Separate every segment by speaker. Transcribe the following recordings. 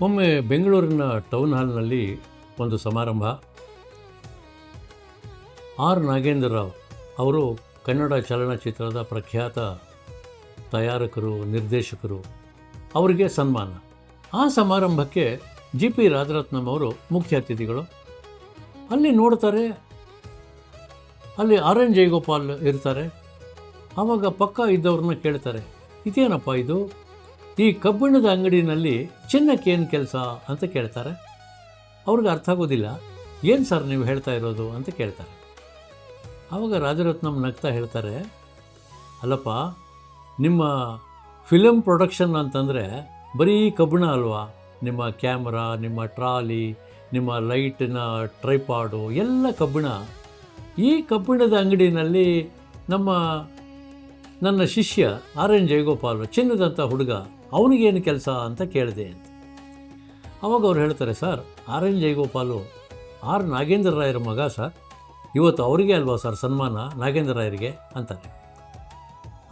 Speaker 1: ಒಮ್ಮೆ ಬೆಂಗಳೂರಿನ ಟೌನ್ ಹಾಲ್ನಲ್ಲಿ ಒಂದು ಸಮಾರಂಭ. ಆರ್ ನಾಗೇಂದ್ರ ರಾವ್ ಅವರು ಕನ್ನಡ ಚಲನಚಿತ್ರದ ಪ್ರಖ್ಯಾತ ತಯಾರಕರು, ನಿರ್ದೇಶಕರು. ಅವರಿಗೆ ಸನ್ಮಾನ. ಆ ಸಮಾರಂಭಕ್ಕೆ ಜಿ ಪಿ ರಾಜರತ್ನಂ ಅವರು ಮುಖ್ಯ ಅತಿಥಿಗಳು. ಅಲ್ಲಿ ನೋಡ್ತಾರೆ, ಅಲ್ಲಿ ಆರ್ ಎನ್ ಜಯಗೋಪಾಲ್ ಇರ್ತಾರೆ. ಆವಾಗ ಪಕ್ಕ ಇದ್ದವ್ರನ್ನ ಕೇಳ್ತಾರೆ, ಇದೇನಪ್ಪ ಇದು, ಈ ಕಬ್ಬಿಣದ ಅಂಗಡಿನಲ್ಲಿ ಚಿನ್ನಕ್ಕೇನು ಕೆಲಸ ಅಂತ ಕೇಳ್ತಾರೆ. ಅವ್ರಿಗೆ ಅರ್ಥ ಆಗೋದಿಲ್ಲ. ಏನು ಸರ್ ನೀವು ಹೇಳ್ತಾ ಇರೋದು ಅಂತ ಕೇಳ್ತಾರೆ. ಆವಾಗ ರಾಜರತ್ನಂ ನಗ್ತಾ ಹೇಳ್ತಾರೆ, ಅಲ್ಲಪ್ಪ, ನಿಮ್ಮ ಫಿಲಮ್ ಪ್ರೊಡಕ್ಷನ್ ಅಂತಂದರೆ ಬರೀ ಕಬ್ಬಿಣ ಅಲ್ವಾ? ನಿಮ್ಮ ಕ್ಯಾಮ್ರಾ, ನಿಮ್ಮ ಟ್ರಾಲಿ, ನಿಮ್ಮ ಲೈಟಿನ ಟ್ರೈಪಾಡು ಎಲ್ಲ ಕಬ್ಬಿಣ. ಈ ಕಬ್ಬಿಣದ ಅಂಗಡಿನಲ್ಲಿ ನನ್ನ ಶಿಷ್ಯ ಆರ್ ಎನ್ ಜಯಗೋಪಾಲ್, ಚಿನ್ನದಂಥ ಹುಡುಗ, ಅವನಿಗೇನು ಕೆಲಸ ಅಂತ ಕೇಳಿದೆ ಅಂತ. ಅವಾಗ ಅವ್ರು ಹೇಳ್ತಾರೆ, sir, R N Jayagopal R Nagendra ರಾಯರ ಮಗ ಸರ್, ಇವತ್ತು ಅವರಿಗೆ ಅಲ್ವಾ ಸರ್ ಸನ್ಮಾನ, ನಾಗೇಂದ್ರ ರಾಯರಿಗೆ ಅಂತಾರೆ.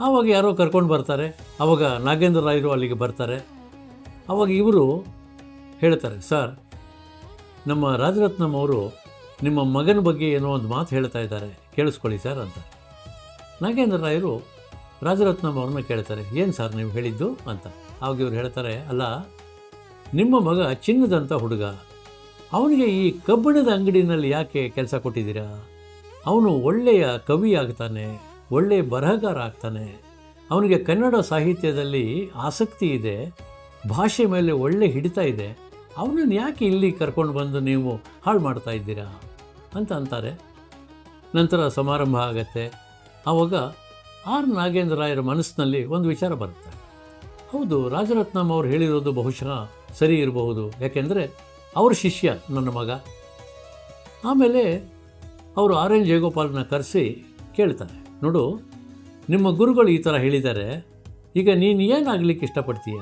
Speaker 1: ಆವಾಗ ಯಾರೋ ಕರ್ಕೊಂಡು ಬರ್ತಾರೆ. ಆವಾಗ ನಾಗೇಂದ್ರ ರಾಯರು ಅಲ್ಲಿಗೆ ಬರ್ತಾರೆ. ಆವಾಗ ಇವರು ಹೇಳ್ತಾರೆ, ಸರ್, ನಮ್ಮ ರಾಜರತ್ನಂ ಅವರು ನಿಮ್ಮ ಮಗನ ಬಗ್ಗೆ ಏನೋ ಒಂದು ಮಾತು ಹೇಳ್ತಾ ಇದ್ದಾರೆ, ಕೇಳಿಸ್ಕೊಳ್ಳಿ ಸರ್ ಅಂತ. ನಾಗೇಂದ್ರ ರಾಯರು ರಾಜರತ್ನಂ ಅವ್ರನ್ನ ಕೇಳ್ತಾರೆ, ಏನು ಸರ್ ನೀವು ಹೇಳಿದ್ದು ಅಂತ. ಆವಾಗ ಇವ್ರು ಹೇಳ್ತಾರೆ, ಅಲ್ಲ, ನಿಮ್ಮ ಮಗ ಚಿನ್ನದಂಥ ಹುಡುಗ, ಅವನಿಗೆ ಈ ಕಬ್ಬಿಣದ ಅಂಗಡಿನಲ್ಲಿ ಯಾಕೆ ಕೆಲಸ ಕೊಟ್ಟಿದ್ದೀರಾ? ಅವನು ಒಳ್ಳೆಯ ಕವಿ ಆಗ್ತಾನೆ, ಒಳ್ಳೆಯ ಬರಹಗಾರ ಆಗ್ತಾನೆ, ಅವನಿಗೆ ಕನ್ನಡ ಸಾಹಿತ್ಯದಲ್ಲಿ ಆಸಕ್ತಿ ಇದೆ, ಭಾಷೆ ಮೇಲೆ ಒಳ್ಳೆ ಹಿಡಿತ ಇದೆ, ಅವನನ್ನು ಯಾಕೆ ಇಲ್ಲಿ ಕರ್ಕೊಂಡು ಬಂದು ನೀವು ಹಾಳು ಮಾಡ್ತಾ ಇದ್ದೀರಾ ಅಂತ ಅಂತಾರೆ. ನಂತರ ಸಮಾರಂಭ ಆಗತ್ತೆ. ಆವಾಗ ಆರ್ ನಾಗೇಂದ್ರ ರಾಯರ ಮನಸ್ಸಿನಲ್ಲಿ ಒಂದು ವಿಚಾರ ಬರುತ್ತೆ. ಹೌದು, ರಾಜರತ್ನಂ ಅವ್ರು ಹೇಳಿರೋದು ಬಹುಶಃ ಸರಿ ಇರಬಹುದು, ಯಾಕೆಂದರೆ ಅವ್ರ ಶಿಷ್ಯ ನನ್ನ ಮಗ. ಆಮೇಲೆ ಅವರು ಆರ್ ಎನ್ ಜಯಗೋಪಾಲನ್ನ ಕರೆಸಿ ಕೇಳ್ತಾರೆ, ನೋಡು, ನಿಮ್ಮ ಗುರುಗಳು ಈ ಥರ ಹೇಳಿದ್ದಾರೆ, ಈಗ ನೀನು ಏನಾಗಲಿಕ್ಕೆ ಇಷ್ಟಪಡ್ತೀಯ?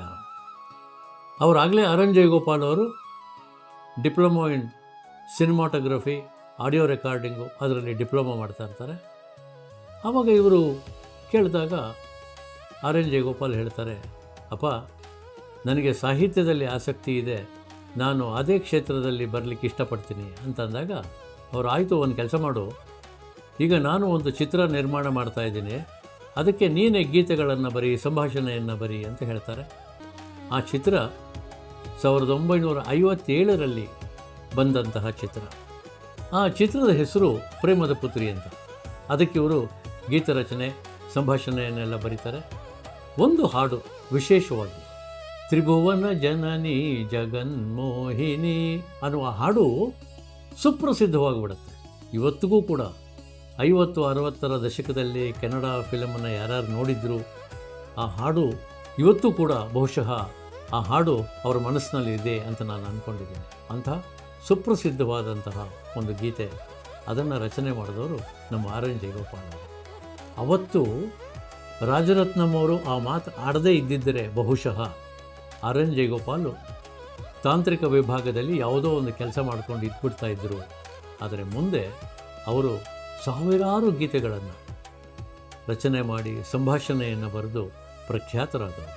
Speaker 1: ಅವರಾಗಲೇ ಆರ್ ಎನ್ ಜಯಗೋಪಾಲ್ ಅವರು diploma in cinematography, audio recording, ಅದರಲ್ಲಿ ಡಿಪ್ಲೊಮೊ ಮಾಡ್ತಾ ಇರ್ತಾರೆ. ಆವಾಗ ಇವರು ಕೇಳಿದಾಗ ಆರ್ ಎನ್ ಜಯಗೋಪಾಲ್ ಹೇಳ್ತಾರೆ, ಅಪ್ಪ, ನನಗೆ ಸಾಹಿತ್ಯದಲ್ಲಿ ಆಸಕ್ತಿ ಇದೆ, ನಾನು ಅದೇ ಕ್ಷೇತ್ರದಲ್ಲಿ ಬರಲಿಕ್ಕೆ ಇಷ್ಟಪಡ್ತೀನಿ ಅಂತಂದಾಗ ಅವರು, ಆಯಿತು, ಒಂದು ಕೆಲಸ ಮಾಡು, ಈಗ ನಾನು ಒಂದು ಚಿತ್ರ ನಿರ್ಮಾಣ ಮಾಡ್ತಾಯಿದ್ದೀನಿ, ಅದಕ್ಕೆ ನೀನೇ ಗೀತೆಗಳನ್ನು ಬರೀ, ಸಂಭಾಷಣೆಯನ್ನು ಬರೀ ಅಂತ ಹೇಳ್ತಾರೆ. ಆ ಚಿತ್ರ 1957ರಲ್ಲಿ ಬಂದಂತಹ ಚಿತ್ರ. ಆ ಚಿತ್ರದ ಹೆಸರು ಪ್ರೇಮದ ಪುತ್ರಿ ಅಂತ. ಅದಕ್ಕೆ ಇವರು ಗೀತರಚನೆ, ಸಂಭಾಷಣೆಯನ್ನೆಲ್ಲ ಬರೀತಾರೆ. ಒಂದು ಹಾಡು ವಿಶೇಷವಾಗಿ, ತ್ರಿಭುವನ ಜನನಿ ಜಗನ್ಮೋಹಿನಿ ಅನ್ನುವ ಹಾಡು ಸುಪ್ರಸಿದ್ಧವಾಗಿಬಿಡುತ್ತೆ. ಇವತ್ತಿಗೂ ಕೂಡ 50-60ರ ದಶಕದಲ್ಲಿ ಕನ್ನಡ ಫಿಲಮನ್ನು ಯಾರ್ಯಾರು ನೋಡಿದ್ರು, ಆ ಹಾಡು ಇವತ್ತು ಕೂಡ ಬಹುಶಃ ಆ ಹಾಡು ಅವರ ಮನಸ್ಸಿನಲ್ಲಿ ಇದೆ ಅಂತ ನಾನು ಅಂದ್ಕೊಂಡಿದ್ದೀನಿ. ಅಂಥ ಸುಪ್ರಸಿದ್ಧವಾದಂತಹ ಒಂದು ಗೀತೆ, ಅದನ್ನು ರಚನೆ ಮಾಡಿದವರು ನಮ್ಮ ಆರ್ ಎನ್ ಜಯಗೋಪಾಲ್ ಅವರು. ಅವತ್ತು ರಾಜರತ್ನಂ ಅವರು ಆ ಮಾತು ಆಡದೇ ಇದ್ದಿದ್ದರೆ ಬಹುಶಃ ಆರ್ ಎನ್ ಜಯಗೋಪಾಲು ತಾಂತ್ರಿಕ ವಿಭಾಗದಲ್ಲಿ ಯಾವುದೋ ಒಂದು ಕೆಲಸ ಮಾಡ್ಕೊಂಡು ಇದ್ಬಿಡ್ತಾ ಇದ್ದರು. ಆದರೆ ಮುಂದೆ ಅವರು ಸಾವಿರಾರು ಗೀತೆಗಳನ್ನು ರಚನೆ ಮಾಡಿ ಸಂಭಾಷಣೆಯನ್ನು ಬರೆದು ಪ್ರಖ್ಯಾತರಾದವರು.